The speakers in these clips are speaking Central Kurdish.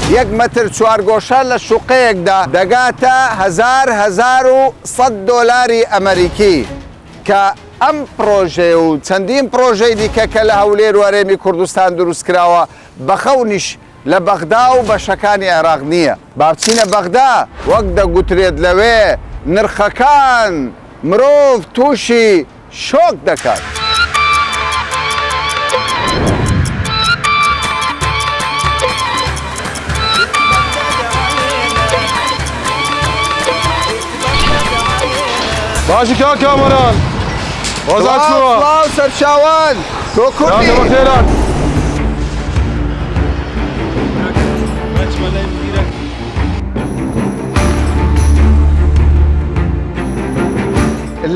1 متر چوارگۆشە لە شوقەیەکدا دەگاتە 1100 دۆلاری ئەمریکی کە ئەم پرۆژێ و چەندین پرۆژەی دیکە کە لە هەولێر و هەرێمی کوردستان دروست کراوە بەخەونیش لە بەغدا و بەشەکانی عێراق نییە. با بچینە بەغدا وەک دەگوترێت لەوێ نرخەکان مرۆڤ تووشی شۆک دەکات. باشی کا کامران وازات شو سلااو سەرچاوان تۆ کوردی خێرات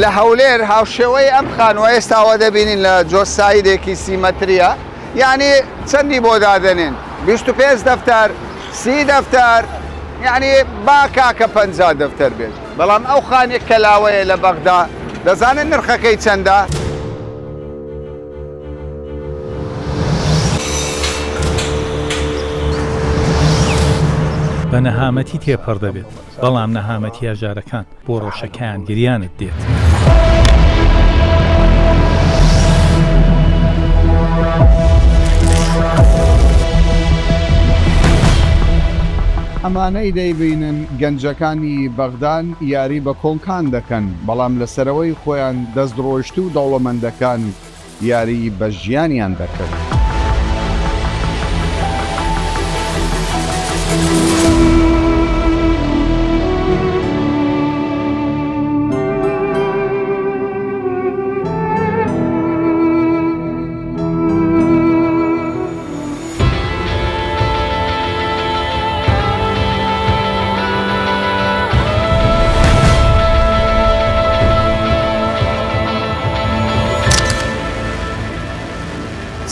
لە هەولێر هاوشێوەی ئەم خانووە ئێستاوە دەبینین لە جۆسایدێکی 30 مەتریە، یعنی چەندی بۆ دادەنێن 25 دەفتەر 30 دەفتەر، یعنی با کاکە 50 دەفتەر بێت. بەڵام ئەو خانێک کەلاوەیە لە بەغدا دەزانن نرخەکەی چەندە؟ بە نەهامەتی تێپەڕ دەبێت، بەڵام نەهامەتی هەژارەکان بۆ ڕۆژەکەیان گریانت دێت. ئەمانەی دەیبینن گەنجەکانی بەغدان یاری بە کۆنکان دەکەن، بەڵام لەسەرەوەی خۆیان دەستڕۆشت و دەوڵەمەندەکان یاری بە ژیانیان دەکەن.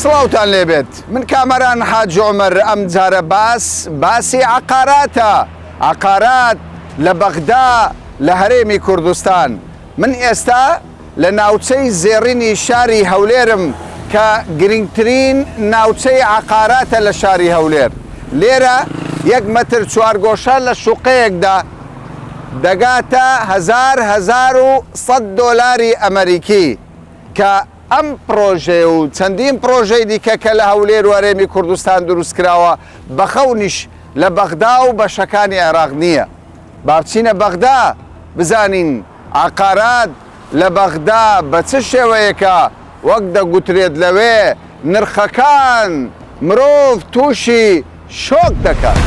سڵاوتان لێبێت، من کامەران حاج عومەر. ئەم جارە باسی عەقاراتە، عەقارات لە بەغدا لە هەرێمی کوردستان. من ئێستا لە ناوچەی زێڕینی شاری هەولێرم کە گرنگترین ناوچەی عەقاراتە لە شاری هەولێر. لێرە 1 متر چوارگۆشە لە شوقەیەکدا دەگاتە 1100 دۆلاری ئەمریکی کە ئەم پرۆژێ و چەندین پرۆژەی دیکە کە لە هەولێر و هەرێمی کوردستان دروست کراوە بەخەونیش لە بەغدا و بەشەکانی عێراق نییە. با بچینە بەغدا بزانین عەقارات لە بەغدا بە چ شێوەیەکە وەک دەگوترێت لەوێ نرخەکان مرۆڤ تووشی شۆک دەکات.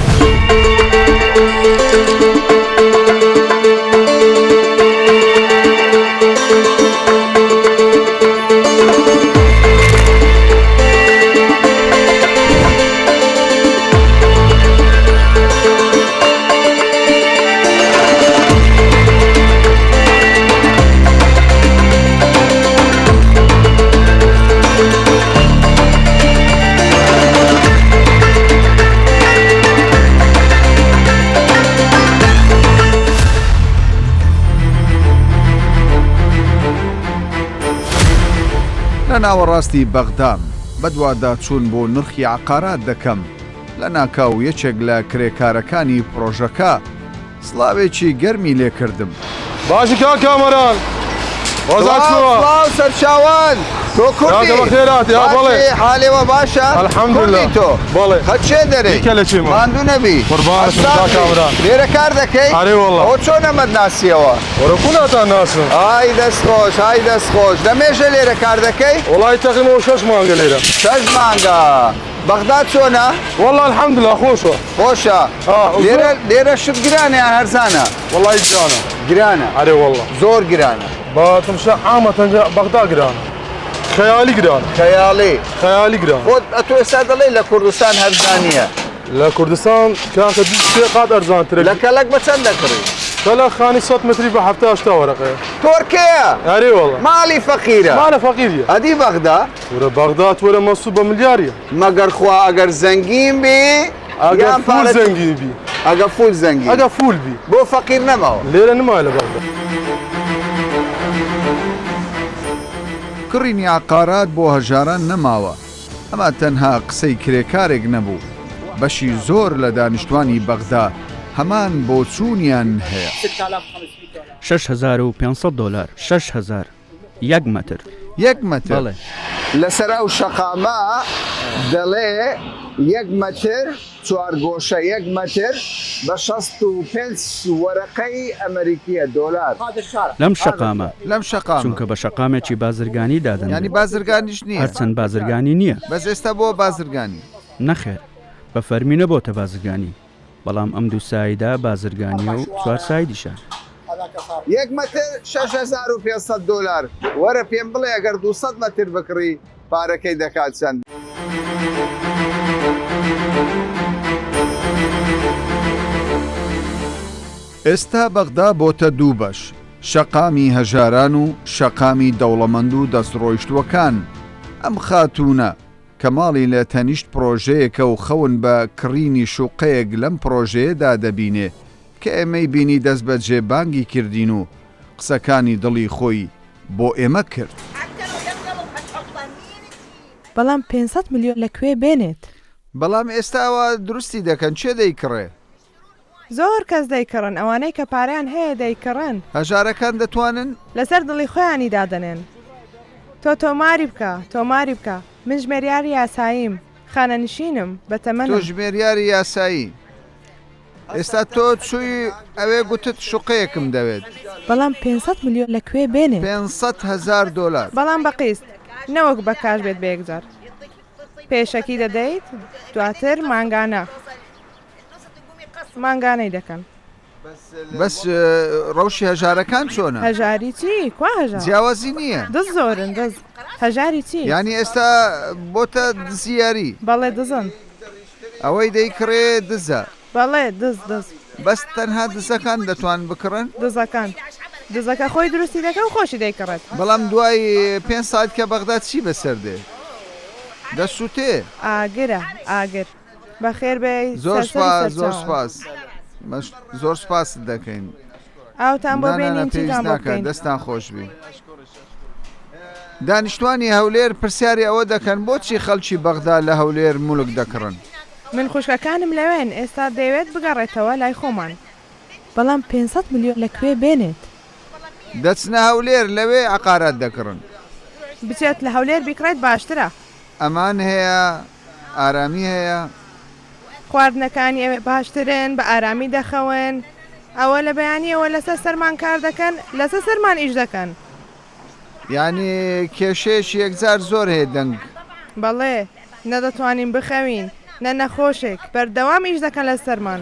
لە ناوەڕاستی بەغدام بەدووادا چوون بۆ نرخی عەقارات دەکەم لە ناکاو یەکێک لە کرێکارەکانی پرۆژەکە سڵاوێکی گەرمی لێ کردم. باشی کا کامەران وازات شو سەرچاوان تۆ کوردی خێرات بەڵێ حالێوە باشە؟ الحەمدولیلا تۆ بەڵێ خەت چێ دەرێ ماندوو نەبی کامەران لێرە کار دەکەی؟ ئەرێ وەڵڵا ئەو چۆن ئەمەت ناسیەوە؟ وەرە کووناتان ناسم. ئای دەستخۆش ئای دەستخۆش دەمێژە لێرە کار دەکەی؟ وڵای تەقریبەوە 6 مانگە لێرە. 6 مانگە. بەغدا چۆنە؟ وەڵڵا الحەمدولیلا خۆشە. خۆشە. لێرە شت گرانە یان هەرزانە؟ وڵای گرانە. گرانە؟ ئەرێ وەڵڵا زۆر گرانە. با تمشا عامە تەنجا بەغدا گرانە. خەیالی گرانە. خەیالی گرانە. خۆت ئەتۆ ئێستا دەڵێی لە کوردستان هەرزانیە. لە کوردستان کاکە 2 قات ئەرزانترە. لە کەلک بە چەند دەکڕی؟ کەلە خانی 100 متری بە 70 وەرەقەیە. تۆرکەیە؟ ئەرێ وەڵڵا. ماڵی فەقیرە. مالە فەقیریە. ئەدی بەغدا؟ وەرە بەغدا وەرە مەسووب بە ملیاریە. مەگەر خوا ئەگەر زەنگین بی ئەگەر فول زەنگین بی. ئەگە فول زەنگین. ئەگە فول بی. بۆ فەقیر نەماوە. لێرە نمایە لە بەغدا. کڕینی عەقارات بۆ هەژاران نەماوە. ئەمە تەنها قسەی کرێکارێک نەبوو. بەشی زۆر لە دانیشتوانی بەغدا هەمان بۆ چوونیان هەیە. 6500 دلار 6000 1 متر 1 متر بەڵێ لەسەر ئەو شەقامە دەڵێ 1 متر چوارگۆشە 1 متر بە 65 وەرەقەی ئەمریکیە دۆلار لەم شەقامە لەم شەقام چونکە بە شەقامێکی بازرگانی دادن ینی بازرگانیش نییە هەرچەند بازرگانی نییە بەس ئێستا بۆ بازرگانی نەخێر بە فەرمی نەبۆتە بازرگانی بەڵام ئەم دوو سایدا بازرگانیە و 4 سایدیشە 1 متر 6500 دلار وەرە پێم بڵێ ئەگەر 200 متر بکڕی پارەکەی دەکات چەند. ئێستا بەغدا بۆتە دوو بەش شەقامی هەژاران و شەقامی دەوڵەمەند و دەستڕۆیشتوەکان. ئەم خاتوونە کە ماڵی لە تەنیشت پرۆژەیەکە و خەون بە کڕینی شوقەیەک لەم پرۆژەیەدا دەبینێ کە ئێمەی بینی دەست بە جێبانگی کردین و قسەکانی دڵی خۆی بۆ ئێمە کرد. بەڵام 500 میلیۆن لەکوێ بێنێت؟ بەڵام ئێستاوە دروستی دەکەن چێ دەیکڕێ؟ زۆر کەس دەیکڕن ئەوانەی کە پاریان هەیە دەیکڕن هەژارەکان دەتوانن لەسەر دڵی خۆیانی دادەنێن. تۆ تۆماری بکە تۆماری بکە من ژمێریاری یاساییم خانەنشینم تۆ بەتەمەنم ژمێریاری یاسایی. ئێستا تۆ چووی ئەوێ گوتت شوقەیەکم دەوێت بەڵام 500 میلیۆن لەکوێ بێنێت؟ 500,000 دلار. بەڵام بەقیست نەوەک بە کاش بێت بەیەکجار پێشەکی دەدەیت دواتر مانگانەی دەکەن. بەس ڕەوشی هەژارەکان چۆنە؟ هەژاری چی؟ کوا هەژار؟ جیاوازی نییە. دەست زۆرن دەست هەژاری چی؟ ینی ئێستا بۆتە زیاری بەڵێ دزن ئەوەی دەیکڕێ دزە. بەڵێ دز بەس تەنها دزەکان دەتوان بکڕن دزەکە خۆی دروستی دەکە و خۆشی دەیکڕێت. بەڵام دوای 5 ساعت کە بەغدا چی بەسەر دێ؟ دەسووتێ ئاگرە ئاگر بەخێر بێ زۆر سپاس زۆر سپاس دەکەین ئاوتان بۆ بێنین چیتان بۆ ناکەن بکەین. دەستان خۆش بی. دانیشتوانی هەولێر پرسیاری ئەوە دەکەن بۆچی خەڵکی بەغدا لە هەولێر مولک دەکڕن. من خوشکەکانم لەوێن ئێستا دەیەوێت بگەڕێتەوە لای خۆمان. بەڵام 500 میلیۆن لەکوێ بێنێت؟ دەچنە هەولێر لەوێ عقارات دەکڕن. بچێت لە هەولێر بیکڕێت باشترە. ئەمان هەیە ئارامی هەیە خواردنەکانی ئەوێ باشترن بە ئارامی دەخەون ئەوە لە بەیانیەوە لەسەر سەرمان کار دەکەن لەسەر سەرمان ئیش دەکەن. ینی کێشەیەکی یەکجار زۆر هەیە دەنگ. بەڵێ نەدەتوانین بخەوین نە نەخۆشێک بەردەوام ئیش دەکەن لە سەرمان.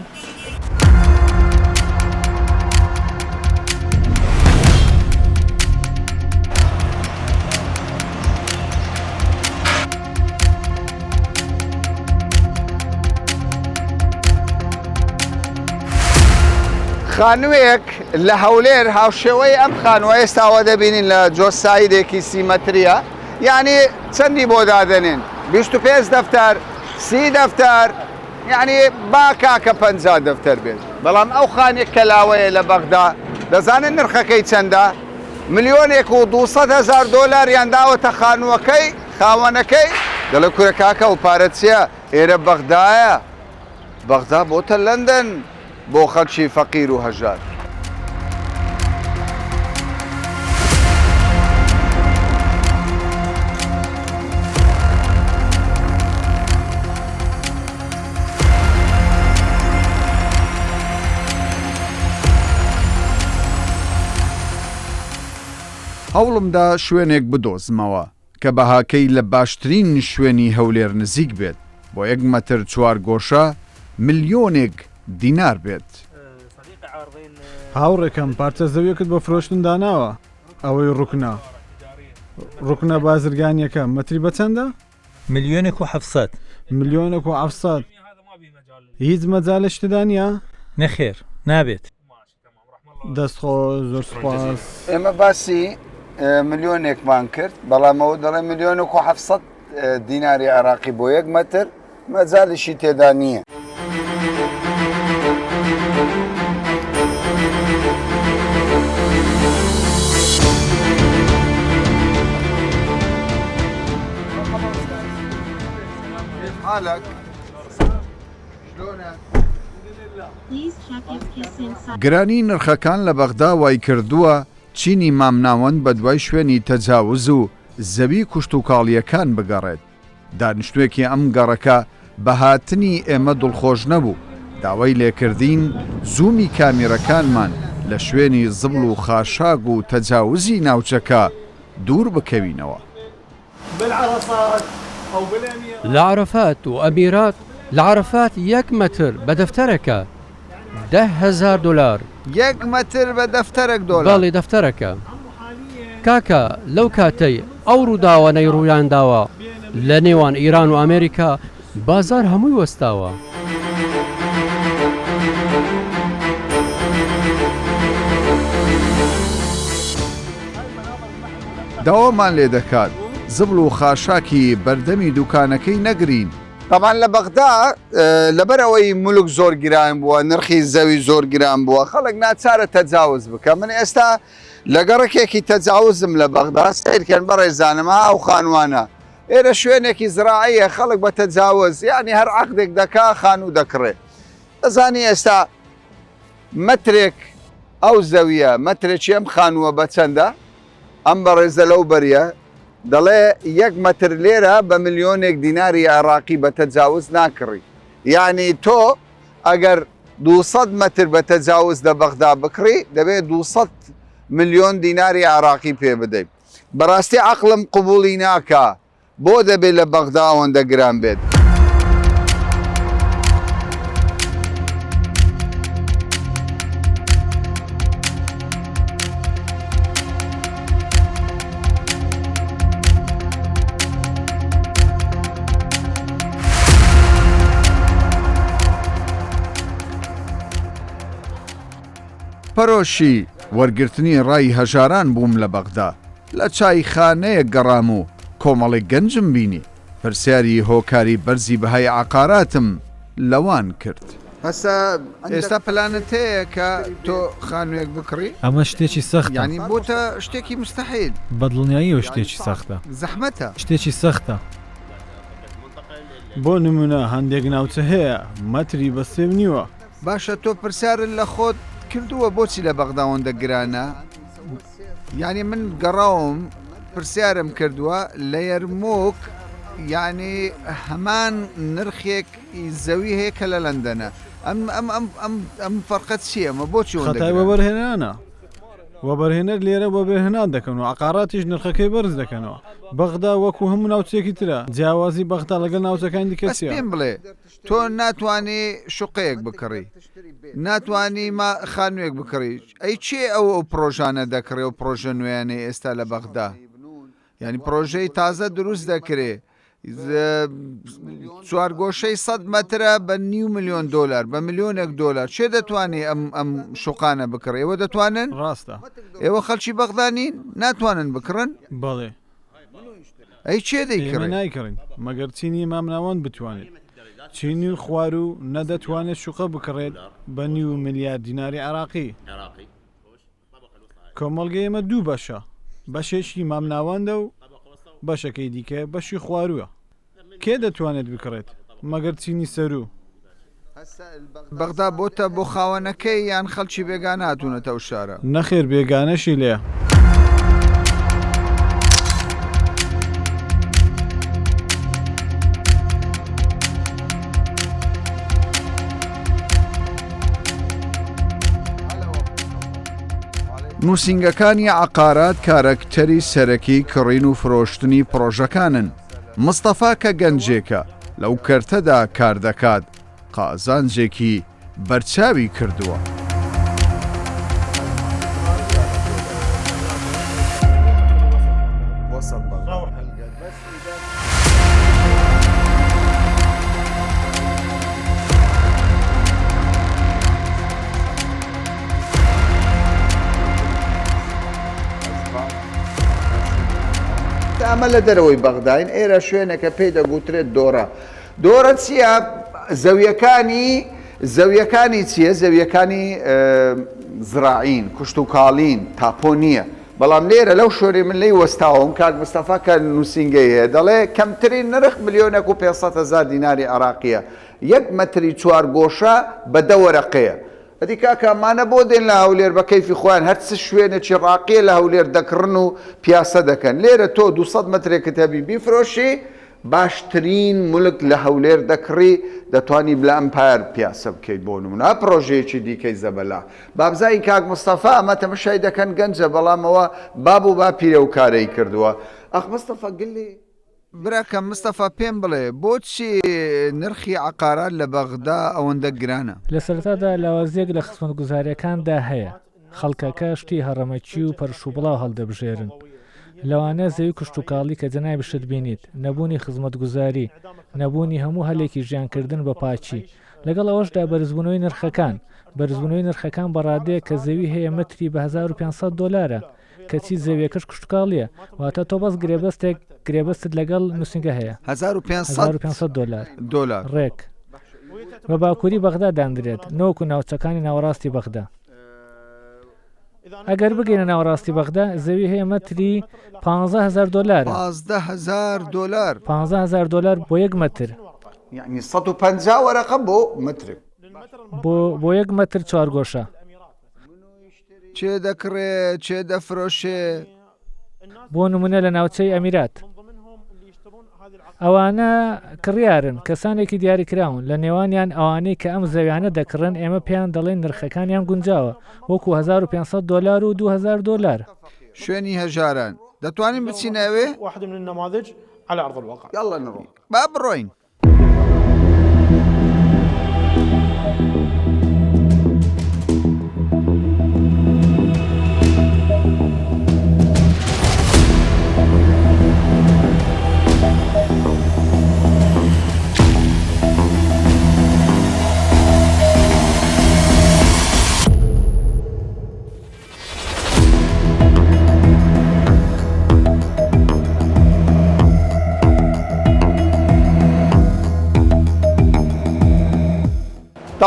خانوویەک لە هەولێر هاوشێوەی ئەم خانووە ئێستاوە دەبینین لە جۆسایدێکی سیمەتریە یعنی چەندی بۆ دادەنێن 25 دەفتەر 30 دەفتەر یعنی با کاکە 50 دەفتەر بێت. بەڵام ئەو خانێک کەلاوەیە لە بەغدا دەزانن نرخەکەی چەندە؟ 1,200,000 دلار یان داوەتە خانووەکەی خاوەنەکەی. دەڵێ کورە کاکە و پارەت چییە؟ ئێرە بەغدایە بەغدا بۆتە لەندەن بۆ خەڵکی فەقیر و هەژار. هەوڵمدا شوێنێک بدۆزمەوە کە بەهاکەی لە باشترین شوێنی هەولێر نزیک بێت بۆ 1 متر 4 گۆشە ملیۆنێک دینار بێت. هاوڕێکم پارچە زەویەکت بە فرۆشتن داناوە ئەوەی ڕوکنە بازرگانیەکە مەتری بە چەندە؟ 1,700,000 ملیۆنێک و 700 هیچ مەجالە شتدانە؟ نەخێر نابێت. دەستخۆ زۆر سپاس. ئێمە باسی ملیۆنێکمان کرد بەڵام ئەوە دەڵێ 1,700,000 دیناری عراقی بۆ 1 متر مەجالیشی تێدا نییە. گرانی نرخەکان لە بەغدا وای کردووە چینی مامناوەند بە دوای شوێنی تەجاوز و زەوی کوشت و کاڵیەکان بگەڕێت. دانیشتوێکی ئەم گەڕەکە بە هاتنی ئێمە دڵخۆش نەبوو. داوای لێکردین زوومی کامیرەکانمان لە شوێنی زبڵ و خاشاگ و تەجاوزی ناوچەکە دوور بکەوینەوە. لە عرفات و ئەمیرات لە عرفات 1 متر بە دەفتەرەکە 10,000 دلار. 1 متر بە دەفتەرێک دۆلار. باڵی دەفتەرەکە کاکە لەو کاتەی ئەو ڕووداوانەی ڕوویانداوە لە نێوان ئیران و ئەمریکا بازار هەمووی وەستاوە. داوامان لێ دەکات زبڵ و خاشاکی بەردەمی دوکانەکەی نەگرین. طبعا لە بەغدا لەبەرەوەی مولک زۆر گران بووە، نرخی زەوی زۆر گران بووە، خەڵک ناچارە تەجاوز بکە. من ئێستا لە گەڕێکێکی تەجاوزم لە بەغدا سیرکەن بەڕێزانمە ئەو خانوانە. ئێرە شوێنێکی زراعیە، خەڵک بە تەجاوز یعنی هەر عەقدێک دەکا خان و دەکڕێ. دەزانی ئێستا مەترێک ئەو زەویە مەترێکی ئەم خانووە بە چەندە؟ ئەم بەڕێزە لەو بەریە دەڵێ 1 متر لێرە بە ملیۆنێک دیناری عێراقی بە تەجاوز ناکڕی. یعنی تۆ ئەگەر 200 متر بە تەجاوز لە بەغدا بکڕی دەبێت 200 ملیۆن دیناری عێراقی پێ بدەیت. بەڕاستی عەقڵم قبوڵی ناکا بۆ دەبێت لە بەغدا ئەوەندە گران بێت. پەرۆشی وەرگرتنی ڕای هەژاران بووم لە بەغدا. لە چایخانەیە گەڕام و کۆمەڵێک گەنجم بینی. پرسیاری هۆکاری بەرزی بەهای عقاراتم لەوان کرد. ئێستا پلانت هەیە کە تۆ خانوویەک بکڕی؟ ئەمە شتێکی سەختە، ینی بۆتە شتێکی مستەحیل. بەدڵنیاییەوە شتێکی سەختە، زەحمەتە، شتێکی سەختە. بۆ نمونە هەندێک ناوچە هەیە مەتری بە سێو نیوە. باشە تۆ پرسیارت لە خۆت کردووە بۆچی لە بەغداوەندە گرانە؟ یعنی من گەڕاوم پرسیارم کردووە لە یەرمۆک یعنی هەمان نرخێک زەوی هەیە کە لە لەندەنە. ئەم فەرقەت چییە؟ ئەمە بۆچی خەتای وەبەرهێنانە وەبەرهێنەر لێرە وەبەرهێنان دەکەن و عقاراتیش نرخەکەی بەرز دەکەنەوە. بەغدا وەکو هەموو ناوچێکی ترە، جیاوازی بەغدا لەگەڵ ناوچەکانی دیکە چییە؟ پێم بڵێ تۆ ناتوانێ شوقەیەک بکڕی، ناتوانی خانوویەک بکڕی. ئەی چێ ئەو پرۆژانە دەکڕێ و پرۆژە نوێیانەی ئێستا لە بەغدا؟ ینی پرۆژەی تازە دروست دەکرێ، چوارگۆشەی 100 مەترە بە 9 ملیۆن دلار بە ملیۆنێک دلار. چێ دەتوانێت ئەم شوقانە بکڕێ؟ ئێوە دەتوانن؟ ڕاستە ئێوە خەڵکی بەغدانین ناتوانن بکڕن؟ بەڵێ. ئەی چێ دەیکڕێ؟ نایکڕین مەگەر چینی مامناوەند بتوانێت. چینی خوار و نەدەتوانێت شوقە بکڕێت بە 9 ملیارد دیناری عێراقی. کۆمەڵگەی ئێمە دوو بەشە، بەشێکی مامناوەندە و بەشەکەی دیکە بەشی خوارووە. کێ دەتوانێت بکڕێت مەگەر چینی سەرو؟ بەغدا بۆتە بۆ خاوەنەکەی یان خەڵکی بێگانە هاتوونەتە ئەو شارە؟ نەخێر بێگانەشی لێ. نووسنگەکانی عقارات کارەکتەری سەرەکی کڕین و فرۆشتنی پرۆژەکانن. مستەفا کە گەنجێکە لەو کەرتەدا کار دەکات قازانجێکی بەرچاوی کردووە. ئەمە لە دەرەوەی بەغداین، ئێرە شوێنەکە پێی دەگوترێت دۆرە. دۆرە چییە؟ زەویەکانی چییە؟ زەویەکانی زراعین، کوشت و کاڵین، تاپۆ نییە. بەڵام لێرە لەو شۆری من لی وەستاوم کاک مستەفا کە نووسنگەیە دەڵێ کەمترین نرخ 1,500,000 دیناری عێراقیە. 1 متری 4 گۆشە بە 10 وەرەقەیە. ئەدی کاکەمانە بۆ دێن لە هەولێر بە کەیفی خۆیان هەر شوێنێکی ڕاقیە لە هەولێر دەکڕن و پیاسە دەکەن. لێرە تۆ 200 مترێکت هەبی بیفرۆشی باشترین مولک لە هەولێر دەکڕی دەتوانی بلە ئەمپار پیاسە بکەیت بۆ نمونە پرۆژەیەکی دیکەی زەبەلا. بابزایی کاک مستەفا ئەمە تەمەشای دەکەن گەنجە بەڵامەوە باب و با پیرە و کارەی کردووە. ئەخ مستەفا گلی براکەم مستەفا پێم بڵێ بۆچی نرخی عقارات لە بەغدا ئەوەندە گرانە؟ لە سەرەتادا لاوازیەک لە خزمەت گوزاریەکاندا هەیە. خەڵکەکە شتی هەڕەمەکی و پەرشوبڵاو هەڵدەبژێرن. لەوانە زەوی کشتتوکاڵی کە جەنای بشت بینیت، نەبوونی خزمەت گوزاری، نەبوونی هەموو هەلێکی ژیانکردن بە پاچی. لەگەڵ ئەوەشدا بەرزبوونەوەی نرخەکان. بەرزبوونەوەی نرخەکان بەڕادەیە کە زەوی هەیە متری بە 1500 دۆلارە. کەچی زەویەکەش کشتتوکاڵیە واتە تۆ بەس گرێبەستت لەگەڵ نووسنگە هەیە 1500 دۆلار ڕێک بە باکووری بەغدا دانرێت نەوەکو ناوچەکانی ناوەڕاستی بەغدا. ئەگەر بگەینە ناوەڕاستی بەغدا زەوی هەیە مەتری 15,000 دۆلار 15,000 دۆلار بۆ 1 متر یعنی 150 وەرەقە بۆ متر بۆ 1 متر 4 گۆشە. چێ دەکڕێ چێ دەفرۆشێ؟ بۆ نمونە لە ناوچەی ئەمیرات ئەوانە کڕیارن کەسانێکی دیاریکراون لە نێوانیان ئەوانەی کە ئەم زەویانە دەکڕن ئێمە پێیان دەڵێن نرخەکانیان گونجاوە وەکو 1500 دۆلار و 2000 دۆلار. شوێنی هەژاران دەتوانین بچینەوێ؟ یاڵە نڕۆ با بڕۆین.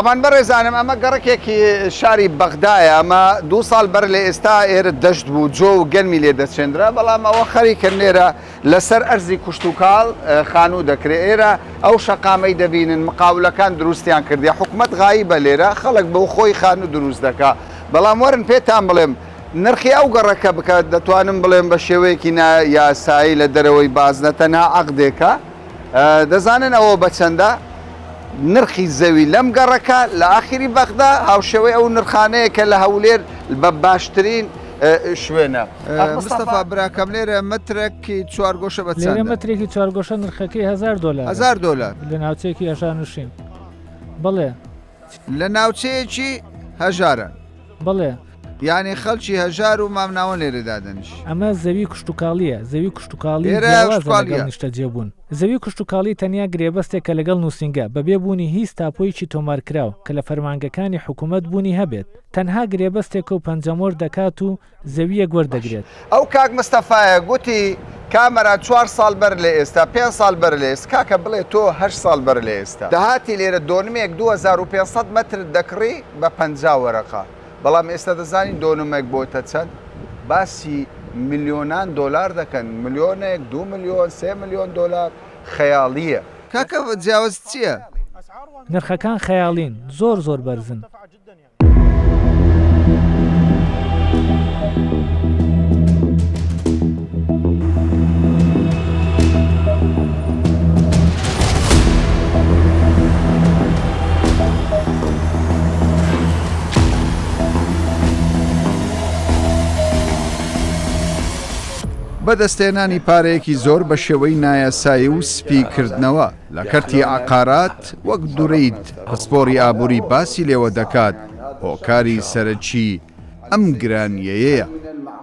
طبعا بەڕێزانم ئەمە گەڕکێکی شاری بەغدایە ئەمە 2 ساڵ بەر لە ئێستا ئێرە دەشت بوو جۆ و گەرمی لێ دەچێنرا بەڵام ئەوە خەریکن لێرە لەسەر ئەرزی کوشتتوکاڵ خانوو دەکرێت ئێرە ئەو شەقامەی دەبینن مقاولەکان دروستیان کردی حکومت غایی بە لێرە خەڵک بەو خۆی خانوو دروست دەکا بەڵام وەرن پێتان بڵێم نرخی ئەو گەڕەکە بکات دەتوانم بڵێم بە شێوەیەکی یاسایی لە دەرەوەی بازنە تەنها عەقدێکە دەزانن ئەوە بە چەندە؟ نرخی زەوی لەم گەڕەکە لە ئاخری بەغدا هاوشێوەی ئەو نرخانەیە کە لە هەولێر بە باشترین شوێنە. مستەفا براکەم لێرە مترێکی 4 گۆشە بە چەندە؟ لێرە مترێکی 4 گۆشە نرخەکەی 1000 دۆلار 1000 دۆلار لە ناوچەیەکی هەژارنووشین. بڵێ لە ناوچەیەکی هەژارە بڵێ یعنی خەڵکی هەژار و مامناوە لێرە دادەنیش. ئەمە زەوی کشتتوکاڵیە زەوی کشتتوکاڵی نیشتە جێبوون. زەوی کشتتوکاڵی تەنیا گرێبەستێکە لەگەڵ نووسنگە بەبێ بوونی هیچ تاپۆیکی تۆمارکراو کە لە فەرمانگەکانی حکوومەت بوونی هەبێت تەنها گرێبەستێکە و پەنجەمۆر دەکات و زەویە گوەردەگرێت. ئەو کاک مستەفایە گوتی کامەرا 4 ساڵ بەر لە ئێستا 5 ساڵ بەر لە ئێستا کاکە بڵێ تۆ 8 ساڵ بەر لە ئێستا داهاتی لێرە دۆنمێک 2500 متر دەکڕی بە 50 وەرەقە بەڵام ئێستا دەزانین دۆنمێک بۆتە چەند باسی میلیۆنان دۆلار دەکەن ملیۆنێک 2 میلیۆن 3 میلیۆن دۆلار خەیاڵیە. کاکە جیاواز چییە؟ نرخەکان خەیاڵین زۆر بەرزن. بەدەستێنانی پارەیەکی زۆر بە شێوەی نایاسایی و سپیکردنەوە لە کەرتی عقارات وەک دوورید پسپۆری ئابووری باسی لێوە دەکات هۆکاری سەرەکی ئەم گرانیەیە.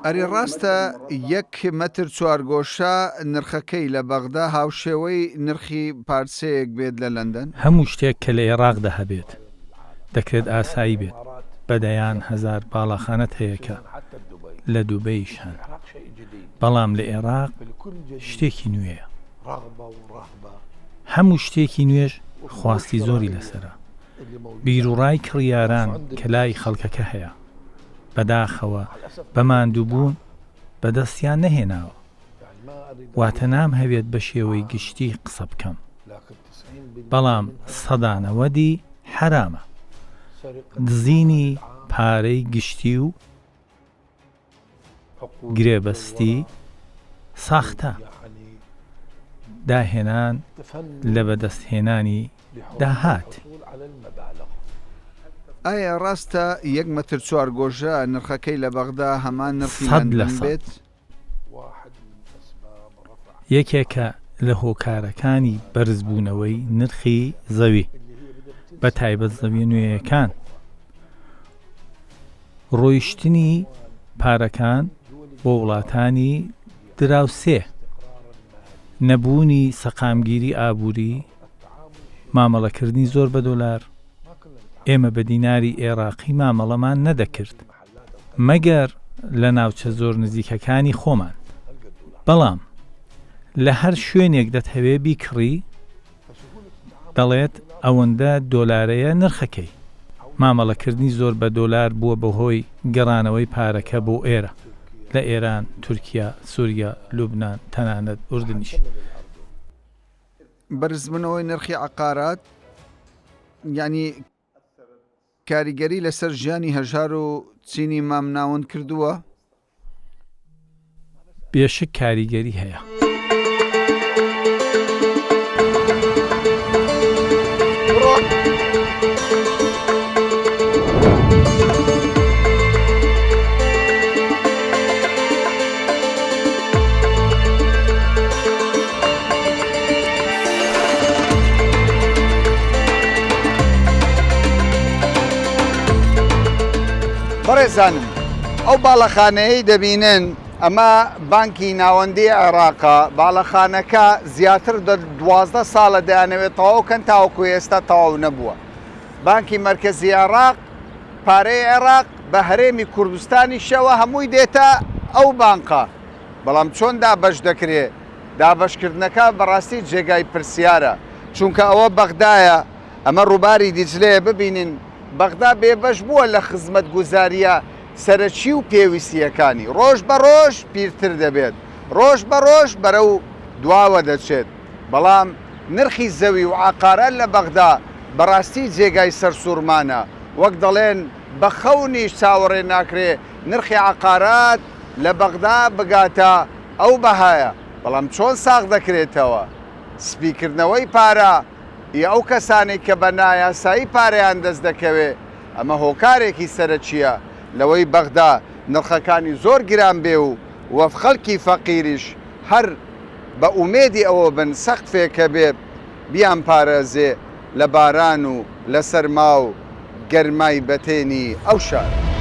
ئەری ڕاستە 1 متر 4 گۆشە نرخەکەی لە بەغدا هاوشێوەی نرخی پارچەیەک بێت لە لەندەن؟ هەموو شتێک کە لە عێراقدا هەبێت دەکرێت ئاسایی بێت بەدەیان 1000 باڵاخانەت هەیەکە لە دووبەیش هەن بەڵام لە عێراق شتێکی نوێیە هەموو شتێکی نوێش خواستی زۆری لەسرە بیرروڕای کڕیاران کە لای خەڵکەکە هەیە بەداخەوە بەماندووبوون بەدەستیان نەهێناوە واتە نام هەوێت بە شێوەی گشتی قسە بکەم بەڵام سەدانەوەدی حرامە. دزینی پارەی گشتی و گرێبەستی ساختە، داهێنان لە بەدەستهێنانی داهات. ئایا ڕاستە 1 مەتر 4 گۆژە نرخەکەی لە بەغدا هەمان نرخی 100% بێت؟ یەکێکە لە هۆکارەکانی بەرزبوونەوەی نرخی زەوی، بە تایبەت زەوی نوێیەکان. ڕۆیشتنی پارەکان بۆ وڵاتانی دراوسێ، نەبوونی سەقامگیری ئابووری، مامەڵەکردنی زۆر بە دۆلار. ئێمە بە دیناری عێراقی مامەڵەمان نەدەکرد مەگەر لە ناوچە زۆر نزیکەکانی خۆمان. بەڵام لە هەر شوێنێک دەتهەوێ بیکڕی دەڵێت ئەوەندە دۆلارەیە نرخەکەی. مامەڵەکردنی زۆر بە دۆلار بووە بەهۆی گەڕانەوەی پارەکە بۆ ئێرە لە ئێران، تورکیا، سووریا، لوبنان، تەنانەت ئوردنیش. بەرزبوونەوەی نرخی عقارات یعنی کاریگەری لەسەر ژیانی هەژار و چینی مام ناوەند کردووە؟ بێشک کاریگەری هەیە. بەڕێزانم، ئەو باڵەخانەیەی دەبینن ئەمە بانکی ناوەندی عێراقە. باڵەخانەکە زیاتر 12 ساڵە دەیانەوێت تەواوکەن تاوەکو ئێستا تەواو نەبووە. بانکی مەرکەزی عێراق پارەی عێراق بە هەرێمی کوردستانی شەوە هەمووی دێتە ئەو بانقە. بەڵام چۆن دابەش دەکرێت؟ دابەشکردنەکە بەڕاستی جێگای پرسیارە، چونکە ئەوە بەغدایە. ئەمە ڕووباری دیجلەیە. ببینن بەغدا بێبەش بووە لە خزمەت گوزاریە سەرەکی و پێویستیەکانی. ڕۆژ بە ڕۆژ پیرتر دەبێت، ڕۆژ بە ڕۆژ بەرەو دواوە دەچێت. بەڵام نرخی زەوی و عقارات لە بەغدا بەڕاستی جێگای سەرسوورمانە. وەک دەڵێن بە خەونیش چاوەڕێ ناکرێ نرخی عقارات لە بەغدا بگاتە ئەو بەهایە. بەڵام چۆن ساغ دەکرێتەوە؟ سپیکردنەوەی پارە ئەو کەسانی کە بە نایاسایی پارەیان دەست دەکەوێت. ئەمە هۆکارێکی سەرەکیە لەوەی بەغدا نرخەکانی زۆر گران بێ و وەف خەڵکی فەقیریش هەر بە ئومێدی ئەوە بن سەخت فێکە بێت بیان پارێزێ لە باران و لە سەرما و گەرمای بەتێنی ئەو شار.